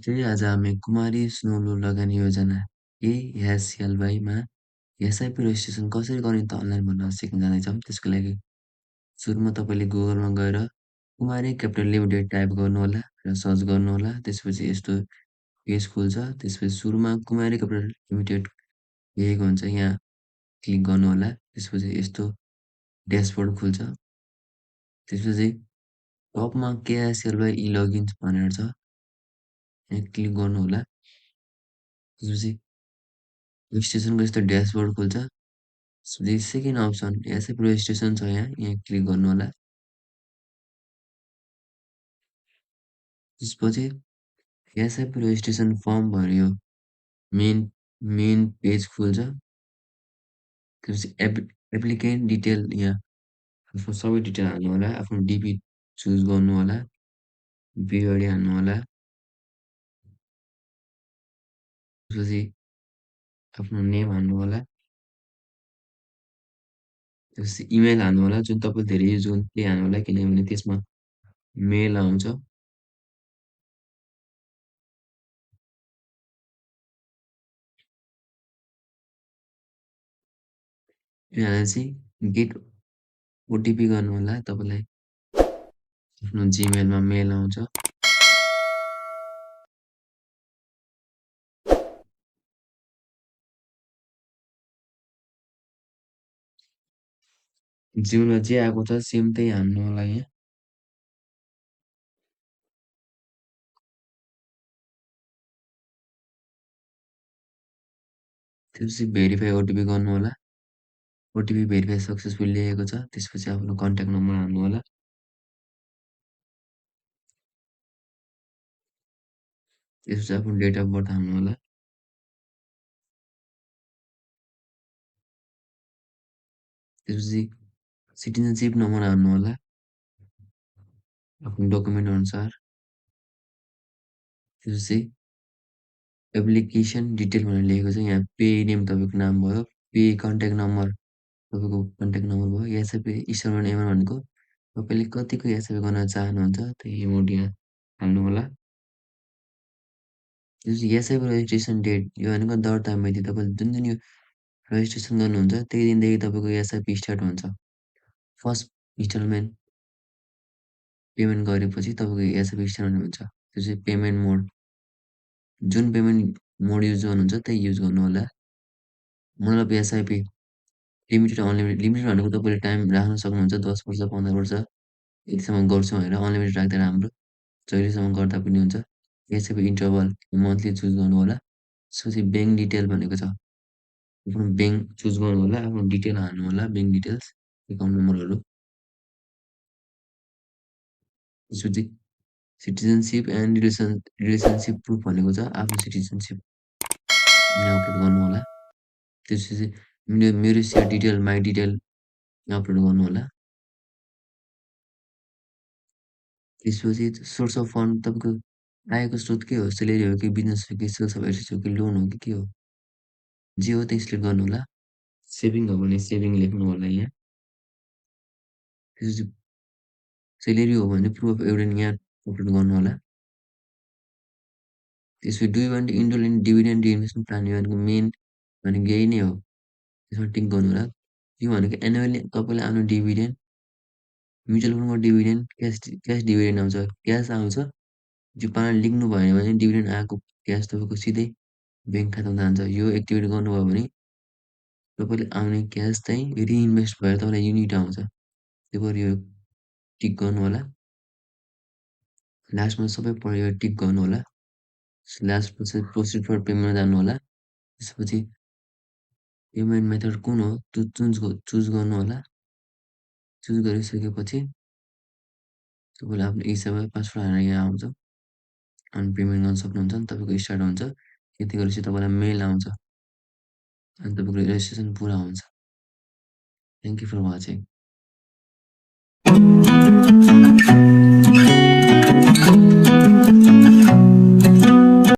नमस्ते, आज हामी कुमारी सुनौलो लगानी योजना KSLY-मा एसआइपी रेजिस्ट्रेसन कसरी गर्ने त अनलाइन भनेर सिक्न जाँदैछौँ। त्यसको लागि सुरुमा तपाईँले गुगलमा गएर कुमारी क्यापिटल लिमिटेड टाइप गर्नुहोला र सर्च गर्नुहोला। त्यसपछि यस्तो पेज खुल्छ। त्यसपछि सुरुमा कुमारी क्यापिटल लिमिटेड लेखेको हुन्छ, यहाँ क्लिक गर्नुहोला। त्यसपछि यस्तो ड्यासबोर्ड खुल्छ। त्यसपछि टपमा KSLY लगइन भनेर छ, यहाँ क्लिक गर्नुहोला। त्यसपछि रेजिस्ट्रेसनको यस्तो ड्यासबोर्ड खुल्छ। त्यसपछि सेकेन्ड अप्सन एसआइपी रेजिस्ट्रेसन छ, यहाँ क्लिक गर्नुहोला। त्यसपछि एसआइपी रेजिस्ट्रेसन फर्म भनेर यो मेन पेज खुल्छ। त्यसपछि एप्लिकेन्ट डिटेल, यहाँ आफ्नो सबै डिटेल हाल्नुहोला। आफ्नो डिपी चुज गर्नुहोला, पेरियड हाल्नुहोला। त्यसपछि आफ्नो नेम हाल्नुहोला। त्यसपछि इमेल हाल्नुहोला, जुन तपाईँले धेरै युज गर्नु त्यही हाल्नुहोला, किनभने त्यसमा मेल आउँछ। यो हालेपछि गेट ओटिपी गर्नुहोला। तपाईँलाई आफ्नो जिमेलमा मेल आउँछ। जिमेलमा जे आएको छ सेम त्यही हाल्नु होला यहाँ। त्यसपछि भेरिफाई ओटिपी गर्नुहोला। ओटिपी भेरिफाई सक्सेसफुल लेखेको छ। त्यसपछि आफ्नो कन्ट्याक्ट नम्बर हाल्नुहोला। त्यसपछि आफ्नो डेट अफ बर्थ हाल्नुहोला। त्यसपछि सिटिजनसिप नम्बर हाल्नुहोला आफ्नो डकुमेन्ट अनुसार। त्यसपछि एप्लिकेसन डिटेल भनेर लेखेको छ, यहाँ पे नेम तपाईँको नाम भयो, पे कन्ट्याक्ट नम्बर तपाईँको कन्ट्याक्ट नम्बर भयो। एसआइपी इन्स्टलमेन्ट एमाउन्ट भनेको तपाईँले कतिको एसआइपी गर्न चाहनुहुन्छ त्यही एमाउन्ट यहाँ हाल्नुहोला। त्यसपछि एसआइपी रेजिस्ट्रेसन डेट, यो भनेको दर्ता मिति। तपाईँले जुन दिन यो रेजिस्ट्रेसन गर्नुहुन्छ त्यही दिनदेखि तपाईँको एसआइपी स्टार्ट हुन्छ। फर्स्ट इन्स्टलमेन्ट पेमेन्ट गरेपछि तपाईँको एसआइपी स्टार्ट हुन्छ। त्यसपछि पेमेन्ट मोड, जुन पेमेन्ट मोड युज गर्नुहुन्छ त्यही युज गर्नुहोला। मतलब एसआइपी लिमिटेड अनलिमिटेड, लिमिटेड भनेको तपाईँले टाइम राख्न सक्नुहुन्छ, 10 वर्ष 15 वर्ष यतिसम्म गर्छु भनेर। अनलिमिटेड राख्दा राम्रो, जहिलेसम्म गर्दा पनि हुन्छ। एसआइपी इन्टरभल मन्थली चुज गर्नुहोला। त्यसपछि ब्याङ्क डिटेल भनेको छ, आफ्नो ब्याङ्क चुज गर्नुहोला, आफ्नो डिटेल हाल्नुहोला, ब्याङ्क डिटेल्स, एकाउन्ट नम्बरहरू। त्यसपछि सिटिजनसिप एन्ड रिलेसनसिप प्रुफ भनेको छ, आफ्नो सिटिजनसिप यहाँ अपलोड गर्नुहोला। त्यसपछि मेरो सेयर डिटेल, माई डिटेल यहाँ अपलोड गर्नुहोला। त्यसपछि सोर्स अफ फन्ड, तपाईँको आयको स्रोत के हो, सेलेरी हो कि बिजनेस हो कि सेल्स अफ एसेट्स हो कि लोन हो कि के हो, जे हो त्यही सिलेक्ट गर्नुहोला। सेभिङ हो भने सेभिङ लेख्नु होला यहाँ। त्यसपछि सेलेरी हो भने प्रुफ अफ एभिडेन्ट यहाँ अपलोड गर्नु होला। त्यसपछि do you want enrol in dividend investment plan, यो भनेको मेन भनेको यही नै हो, त्यसमा टिक गर्नु होला। यो भनेको एनुअली तपाईँले आफ्नो डिभिडेन्ड, म्युचुअल फन्डको डिभिडेन्ड, क्यास डिभिडेन्ड आउँछ, क्यास आउँछ। जो पाराले लेख्नु भएन भने डिभिडेन्ड आएको क्यास तपाईँको सिधै ब्याङ्क खातामा जान्छ। यो एक्टिभेट गर्नुभयो भने तपाईँले आउने क्यास चाहिँ रिइन्भेस्ट भएर तपाईँलाई युनिट आउँछ। त्यही भएर यो टिक गर्नु होला। लास्टमा सबै पढेर टिक गर्नु होला। लास्टपछि प्रोसिड फर पेमेन्टमा जानु होला। त्यसपछि पेमेन्ट मेथड कुन हो त्यो चुज गर्नु होला। चुज गरिसकेपछि तपाईँले आफ्नो हिसाबमा पासवर्ड हालेर यहाँ आउँछ अनि पेमेन्ट गर्न सक्नुहुन्छ। अनि तपाईँको स्टार्ट हुन्छ। यति गरेपछि तपाईँलाई मेल आउँछ अनि तपाईँको रेजिस्ट्रेसन पुरा हुन्छ। Thank you for watching.